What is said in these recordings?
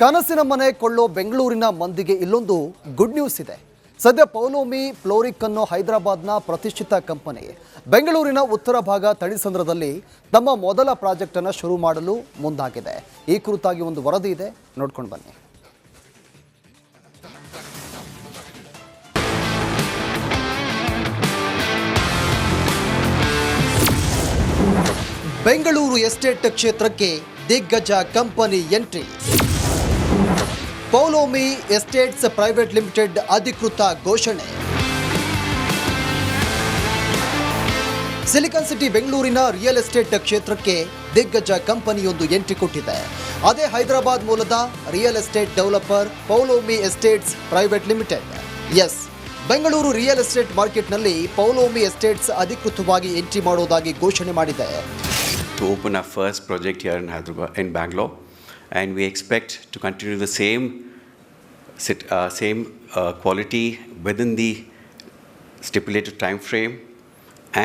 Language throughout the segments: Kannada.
ಕನಸಿನ ಮನೆ ಕೊಳ್ಳೋ ಬೆಂಗಳೂರಿನ ಮಂದಿಗೆ ಇಲ್ಲೊಂದು ಗುಡ್ ನ್ಯೂಸ್ ಇದೆ. ಸದ್ಯ ಪೌಲೋಮಿ ಫ್ಲೋರಿಕ್ ಅನ್ನೋ ಹೈದರಾಬಾದ್ನ ಪ್ರತಿಷ್ಠಿತ ಕಂಪನಿ ಬೆಂಗಳೂರಿನ ಉತ್ತರ ಭಾಗ ತಳಿಸಂದ್ರದಲ್ಲಿ ತಮ್ಮ ಮೊದಲ ಪ್ರಾಜೆಕ್ಟ್ ಅನ್ನು ಶುರು ಮಾಡಲು ಮುಂದಾಗಿದೆ. ಈ ಕುರಿತಾಗಿ ಒಂದು ವರದಿ ಇದೆ, ನೋಡ್ಕೊಂಡು ಬನ್ನಿ. ಬೆಂಗಳೂರು ಎಸ್ಟೇಟ್ ಕ್ಷೇತ್ರಕ್ಕೆ ದಿಗ್ಗಜ company entry. Paulomi estates private limited ಅಧಿಕೃತ ಘೋಷಣೆ. ಸಿಲಿಕಾನ್ ಸಿಟಿ ಬೆಂಗಳೂರಿನ ರಿಯಲ್ ಎಸ್ಟೇಟ್ ಕ್ಷೇತ್ರಕ್ಕೆ ದಿಗ್ಗಜ ಕಂಪನಿಯೊಂದು ಎಂಟ್ರಿ ಕೊಟ್ಟಿದೆ. ಅದೇ ಹೈದರಾಬಾದ್ ಮೂಲದ real estate developer Paulomi estates private limited. Yes, Bengaluru real estate ಮಾರ್ಕೆಟ್ನಲ್ಲಿ ಪೌಲೋಮಿ ಎಸ್ಟೇಟ್ಸ್ ಅಧಿಕೃತವಾಗಿ ಎಂಟ್ರಿ ಮಾಡೋದಾಗಿ ಘೋಷಣೆ ಮಾಡಿದೆ. To open our first project here in Hyderabad, in Bangalore, and we expect to continue the same quality within the stipulated time frame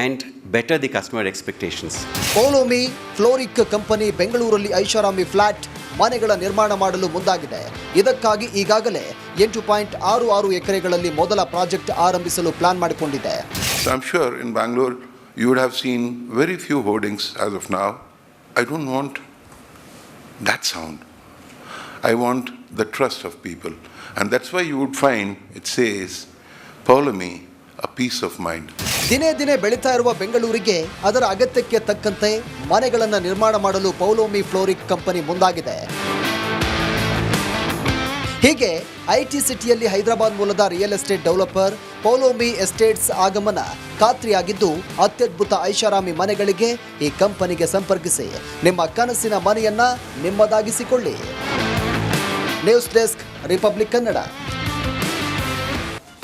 and better the customer expectations. Paulomi ಫ್ಲೋರಿಕ್ company ಬೆಂಗಳೂರಲ್ಲಿ ಐಷಾರಾಮಿ ಫ್ಲಾಟ್ ಮನೆಗಳ ನಿರ್ಮಾಣ ಮಾಡಲು ಮುಂದಾಗಿದೆ. ಇದಕ್ಕಾಗಿ ಈಗಾಗಲೇ 8.66 ಎಕರೆಗಳಲ್ಲಿ ಮೊದಲ ಪ್ರಾಜೆಕ್ಟ್ ಆರಂಭಿಸಲು ಪ್ಲಾನ್ ಮಾಡಿಕೊಂಡಿದೆ. So I'm sure in Bangalore you would have seen very few hoardings as of now. I don't want that sound. I want the trust of people. And that's why you would find it says, Pawlomi, a peace of mind. ದಿನೇ ದಿನೇ ಬೆಳೀತಾ ಇರುವ ಬೆಂಗಳೂರಿಗೆ ಅದರ ಅಗತ್ಯಕ್ಕೆ ತಕ್ಕಂತೆ ಮನೆಗಳನ್ನು ನಿರ್ಮಾಣ ಮಾಡಲು ಪೌಲೋಮಿ ಫ್ಲೋರಿಕ್ ಕಂಪನಿ ಮುಂದಾಗಿದೆ. ಹೀಗೆ ಐಟಿ ಸಿಟಿಯಲ್ಲಿ ಹೈದರಾಬಾದ್ ಮೂಲದ real estate developer Paulomi estates ಆಗಮನ ಖಾತ್ರಿಯಾಗಿದ್ದು, ಅತ್ಯದ್ಭುತ ಐಷಾರಾಮಿ ಮನೆಗಳಿಗೆ ಈ ಕಂಪನಿಗೆ ಸಂಪರ್ಕಿಸಿ ನಿಮ್ಮ ಕನಸಿನ ಮನೆಯನ್ನ ನಿಮ್ಮದಾಗಿಸಿಕೊಳ್ಳಿ. News desk, Republic Kannada.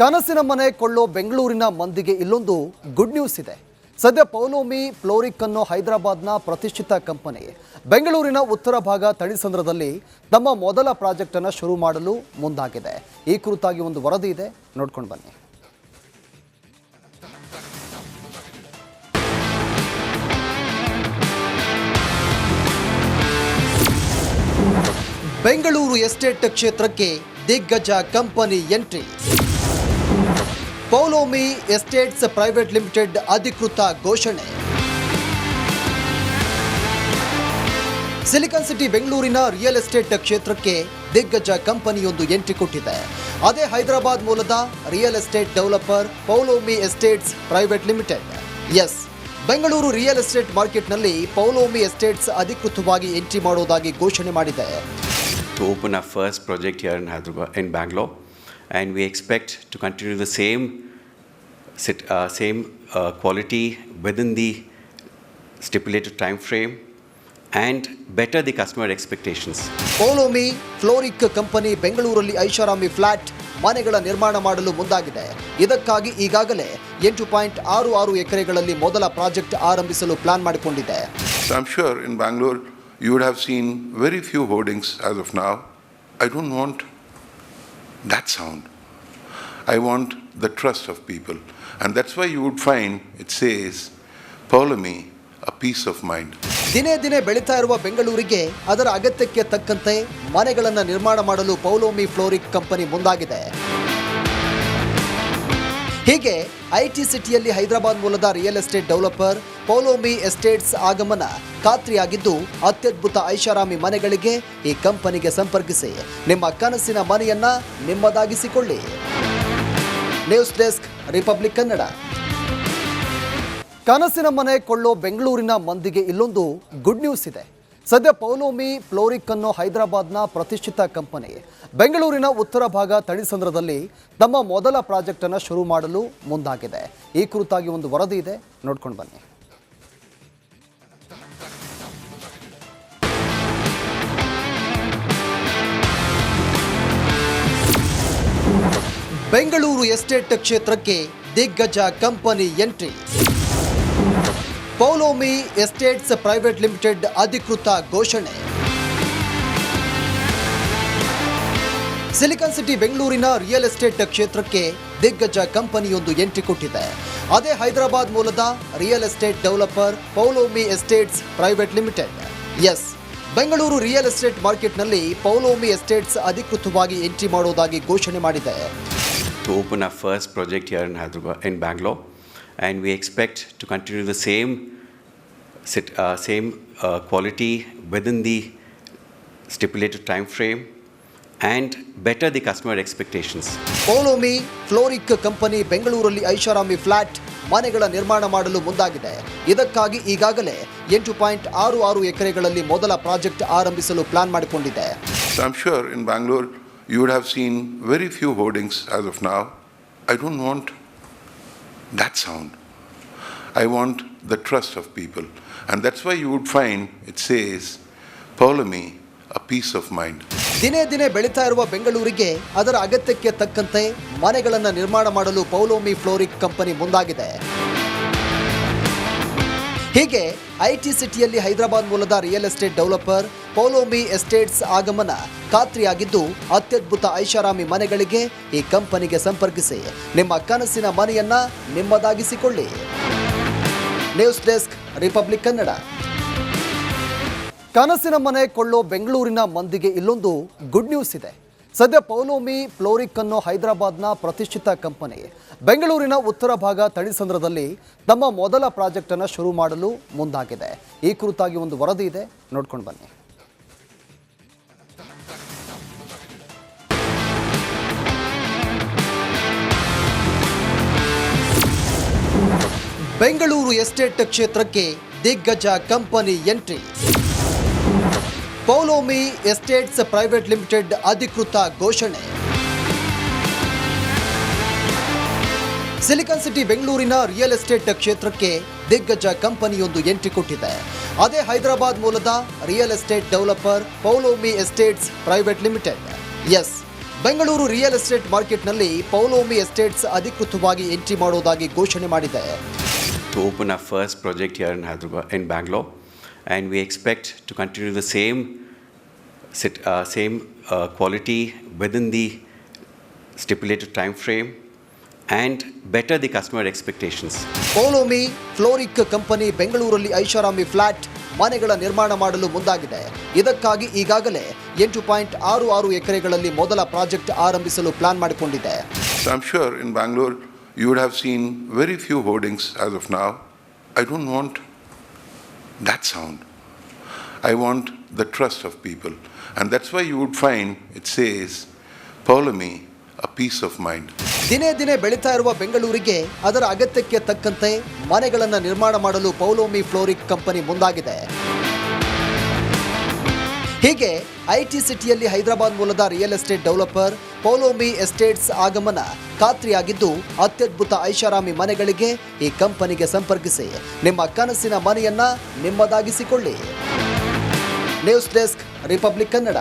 ಕನಸಿನ ಮನೆ ಕೊಳ್ಳೋ ಬೆಂಗಳೂರಿನ ಮಂದಿಗೆ ಇಲ್ಲೊಂದು ಗುಡ್ ನ್ಯೂಸ್ ಇದೆ. ಸದ್ಯ ಪೌಲೋಮಿ ಫ್ಲೋರಿಕ್ ಅನ್ನೋ ಹೈದರಾಬಾದ್ನ ಪ್ರತಿಷ್ಠಿತ ಕಂಪನಿ ಬೆಂಗಳೂರಿನ ಉತ್ತರ ಭಾಗ ತಳಿಸಂದ್ರದಲ್ಲಿ ತಮ್ಮ ಮೊದಲ ಪ್ರಾಜೆಕ್ಟ್ ಅನ್ನು ಶುರು ಮಾಡಲು ಮುಂದಾಗಿದೆ. ಈ ಕುರಿತಾಗಿ ಒಂದು ವರದಿ ಇದೆ, ನೋಡ್ಕೊಂಡು ಬನ್ನಿ. ಬೆಂಗಳೂರು ಎಸ್ಟೇಟ್ ಕ್ಷೇತ್ರಕ್ಕೆ ದಿಗ್ಗಜ company entry. Paulomi estates private limited ಅಧಿಕೃತ ಘೋಷಣೆ. ಸಿಲಿಕಾನ್ ಸಿಟಿ ಬೆಂಗಳೂರಿನ ರಿಯಲ್ ಎಸ್ಟೇಟ್ ಕ್ಷೇತ್ರಕ್ಕೆ ದಿಗ್ಗಜ ಕಂಪನಿಯೊಂದು ಎಂಟ್ರಿ ಕೊಟ್ಟಿದೆ. ಅದೇ ಹೈದರಾಬಾದ್ ಮೂಲದ real estate developer Paulomi estates private limited. Yes, Bengaluru real estate ಮಾರ್ಕೆಟ್ನಲ್ಲಿ ಪೌಲೋಮಿ ಎಸ್ಟೇಟ್ಸ್ ಅಧಿಕೃತವಾಗಿ ಎಂಟ್ರಿ ಮಾಡೋದಾಗಿ ಘೋಷಣೆ ಮಾಡಿದೆ. To open our first project here in Hyderabad, in Bangalore, and we expect to continue the same quality within the stipulated time frame and better the customer expectations. Paulomi ಫ್ಲೋರಿಕ್ company ಬೆಂಗಳೂರಲ್ಲಿ ಐಷಾರಾಮಿ ಫ್ಲಾಟ್ ಮನೆಗಳ ನಿರ್ಮಾಣ ಮಾಡಲು ಮುಂದಾಗಿದೆ. ಇದಕ್ಕಾಗಿ ಈಗಾಗಲೇ 8.66 ಎಕರೆಗಳಲ್ಲಿ ಮೊದಲ ಪ್ರಾಜೆಕ್ಟ್ ಆರಂಭಿಸಲು ಪ್ಲಾನ್ ಮಾಡಿಕೊಂಡಿದೆ. So I'm sure in Bangalore you would have seen very few hoardings as of now. I don't want that sound. I want the trust of people. And that's why you would find it says, Pawlomi, a peace of mind. ದಿನೇ ದಿನೇ ಬೆಳೀತಾ ಇರುವ ಬೆಂಗಳೂರಿಗೆ ಅದರ ಅಗತ್ಯಕ್ಕೆ ತಕ್ಕಂತೆ ಮನೆಗಳನ್ನು ನಿರ್ಮಾಣ ಮಾಡಲು ಪೌಲೋಮಿ ಫ್ಲೋರಿಕ್ ಕಂಪನಿ ಮುಂದಾಗಿದೆ. ಹೀಗೆ ಐಟಿ ಸಿಟಿಯಲ್ಲಿ ಹೈದರಾಬಾದ್ ಮೂಲದ real estate developer Paulomi estates ಆಗಮನ ಖಾತ್ರಿಯಾಗಿದ್ದು, ಅತ್ಯದ್ಭುತ ಐಷಾರಾಮಿ ಮನೆಗಳಿಗೆ ಈ ಕಂಪನಿಗೆ ಸಂಪರ್ಕಿಸಿ ನಿಮ್ಮ ಕನಸಿನ ಮನೆಯನ್ನ ನಿಮ್ಮದಾಗಿಸಿಕೊಳ್ಳಿ. News desk, Republic Kannada. ಕನಸಿನ ಮನೆ ಕೊಳ್ಳೋ ಬೆಂಗಳೂರಿನ ಮಂದಿಗೆ ಇಲ್ಲೊಂದು ಗುಡ್ ನ್ಯೂಸ್ ಇದೆ. ಸದ್ಯ ಪೌಲೋಮಿ ಫ್ಲೋರಿಕ್ ಅನ್ನೋ ಹೈದರಾಬಾದ್ನ ಪ್ರತಿಷ್ಠಿತ ಕಂಪನಿ ಬೆಂಗಳೂರಿನ ಉತ್ತರ ಭಾಗ ತಳಿಸಂದ್ರದಲ್ಲಿ ತಮ್ಮ ಮೊದಲ ಪ್ರಾಜೆಕ್ಟ್ ಅನ್ನು ಶುರು ಮಾಡಲು ಮುಂದಾಗಿದೆ. ಈ ಕುರಿತಾಗಿ ಒಂದು ವರದಿ ಇದೆ, ನೋಡ್ಕೊಂಡು ಬನ್ನಿ. ಬೆಂಗಳೂರು ಎಸ್ಟೇಟ್ ಕ್ಷೇತ್ರಕ್ಕೆ ದಿಗ್ಗಜ company entry. Paulomi estates private limited ಅಧಿಕೃತ ಘೋಷಣೆ. ಸಿಲಿಕಾನ್ ಸಿಟಿ ಬೆಂಗಳೂರಿನ ರಿಯಲ್ ಎಸ್ಟೇಟ್ ಕ್ಷೇತ್ರಕ್ಕೆ ದಿಗ್ಗಜ ಕಂಪನಿಯೊಂದು ಎಂಟ್ರಿ ಕೊಟ್ಟಿದೆ. ಅದೇ ಹೈದರಾಬಾದ್ ಮೂಲದ real estate developer Paulomi estates private limited. Yes, Bengaluru real estate ಮಾರ್ಕೆಟ್ನಲ್ಲಿ ಪೌಲೋಮಿ ಎಸ್ಟೇಟ್ಸ್ ಅಧಿಕೃತವಾಗಿ ಎಂಟ್ರಿ ಮಾಡೋದಾಗಿ ಘೋಷಣೆ ಮಾಡಿದೆ. To open our first project here in Hyderabad, in Bangalore, and we expect to continue the same quality within the stipulated time frame and better the customer expectations. Paulomi ಫ್ಲೋರಿಕ್ company ಬೆಂಗಳೂರಲ್ಲಿ ಐಷಾರಾಮಿ ಫ್ಲಾಟ್ ಮನೆಗಳ ನಿರ್ಮಾಣ ಮಾಡಲು ಮುಂದಾಗಿದೆ. ಇದಕ್ಕಾಗಿ ಈಗಾಗಲೇ 8.66 ಎಕರೆಗಳಲ್ಲಿ ಮೊದಲ ಪ್ರಾಜೆಕ್ಟ್ ಆರಂಭಿಸಲು ಪ್ಲಾನ್ ಮಾಡಿಕೊಂಡಿದೆ. So I'm sure in Bangalore you would have seen very few hoardings as of now. I don't want that sound. I want the trust of people. And that's why you would find it says, Pavlomi, a peace of mind. ದಿನೇ ದಿನೇ ಬೆಳೀತಾ ಇರುವ ಬೆಂಗಳೂರಿಗೆ ಅದರ ಅಗತ್ಯಕ್ಕೆ ತಕ್ಕಂತೆ ಮನೆಗಳನ್ನು ನಿರ್ಮಾಣ ಮಾಡಲು ಪೌಲೋಮಿ ಫ್ಲೋರಿಕ್ ಕಂಪನಿ ಮುಂದಾಗಿದೆ. ಹೀಗೆ ಐಟಿ ಸಿಟಿಯಲ್ಲಿ ಹೈದರಾಬಾದ್ ಮೂಲದ real estate developer Paulomi estates ಆಗಮನ ಖಾತ್ರಿಯಾಗಿದ್ದು ಅತ್ಯದ್ಭುತ ಐಷಾರಾಮಿ ಮನೆಗಳಿಗೆ ಈ ಕಂಪನಿಗೆ ಸಂಪರ್ಕಿಸಿ ನಿಮ್ಮ ಕನಸಿನ ಮನೆಯನ್ನ ನಿಮ್ಮದಾಗಿಸಿಕೊಳ್ಳಿ. News desk, Republic Kannada. ಕನಸಿನ ಮನೆ ಕೊಳ್ಳೋ ಬೆಂಗಳೂರಿನ ಮಂದಿಗೆ ಇಲ್ಲೊಂದು ಗುಡ್ ನ್ಯೂಸ್ ಇದೆ. ಸದ್ಯ ಪೌಲೋಮಿ ಫ್ಲೋರಿಕ್ ಅನ್ನೋ ಹೈದರಾಬಾದ್ನ ಪ್ರತಿಷ್ಠಿತ ಕಂಪನಿ ಬೆಂಗಳೂರಿನ ಉತ್ತರ ಭಾಗ ತಣಿಸಂದ್ರದಲ್ಲಿ ತಮ್ಮ ಮೊದಲ ಪ್ರಾಜೆಕ್ಟನ್ನು ಶುರು ಮಾಡಲು ಮುಂದಾಗಿದೆ. ಈ ಕುರಿತಾಗಿ ಒಂದು ವರದಿ ಇದೆ, ನೋಡ್ಕೊಂಡು ಬನ್ನಿ. ಬೆಂಗಳೂರು ಎಸ್ಟೇಟ್ ಕ್ಷೇತ್ರಕ್ಕೆ ದಿಗ್ಗಜ company entry. Paulomi estates private limited ಅಧಿಕೃತ ಘೋಷಣೆ. ಸಿಲಿಕಾನ್ ಸಿಟಿ ಬೆಂಗಳೂರಿನ ರಿಯಲ್ ಎಸ್ಟೇಟ್ ಕ್ಷೇತ್ರಕ್ಕೆ ದಿಗ್ಗಜ ಕಂಪನಿಯೊಂದು ಎಂಟ್ರಿ ಕೊಟ್ಟಿದೆ. ಅದೇ ಹೈದರಾಬಾದ್ ಮೂಲದ real estate developer Paulomi estates private limited. Yes, Bengaluru real estate ಮಾರ್ಕೆಟ್ನಲ್ಲಿ ಪೌಲೋಮಿ ಎಸ್ಟೇಟ್ಸ್ ಅಧಿಕೃತವಾಗಿ ಎಂಟ್ರಿ ಮಾಡೋದಾಗಿ ಘೋಷಣೆ ಮಾಡಿದೆ. To open our first project here in Hyderabad, in Bangalore, and we expect to continue the same quality within the stipulated time frame and better the customer expectations. Paulomi ಫ್ಲೋರಿಕ್ company ಬೆಂಗಳೂರಲ್ಲಿ ಐಷಾರಾಮಿ ಫ್ಲಾಟ್ ಮನೆಗಳ ನಿರ್ಮಾಣ ಮಾಡಲು ಮುಂದಾಗಿದೆ. ಇದಕ್ಕಾಗಿ ಈಗಾಗಲೇ 8.66 ಎಕರೆಗಳಲ್ಲಿ ಮೊದಲ ಪ್ರಾಜೆಕ್ಟ್ ಆರಂಭಿಸಲು ಪ್ಲಾನ್ ಮಾಡಿಕೊಂಡಿದೆ. So I'm sure in Bangalore you would have seen very few hoardings as of now. I don't want that sound. I want the trust of people. And that's why you would find it says, Pavlomi, a peace of mind. ದಿನೇ ದಿನೇ ಬೆಳೀತಾ ಇರುವ ಬೆಂಗಳೂರಿಗೆ ಅದರ ಅಗತ್ಯಕ್ಕೆ ತಕ್ಕಂತೆ ಮನೆಗಳನ್ನು ನಿರ್ಮಾಣ ಮಾಡಲು ಪೌಲೋಮಿ ಫ್ಲೋರಿಕ್ ಕಂಪನಿ ಮುಂದಾಗಿದೆ. ಹೀಗೆ ಐಟಿ ಸಿಟಿಯಲ್ಲಿ ಹೈದರಾಬಾದ್ ಮೂಲದ real estate developer Paulomi estates ಆಗಮನ ಖಾತ್ರಿಯಾಗಿದ್ದು ಅತ್ಯದ್ಭುತ ಐಷಾರಾಮಿ ಮನೆಗಳಿಗೆ ಈ ಕಂಪನಿಗೆ ಸಂಪರ್ಕಿಸಿ ನಿಮ್ಮ ಕನಸಿನ ಮನೆಯನ್ನ ನಿಮ್ಮದಾಗಿಸಿಕೊಳ್ಳಿ. News desk, Republic Kannada.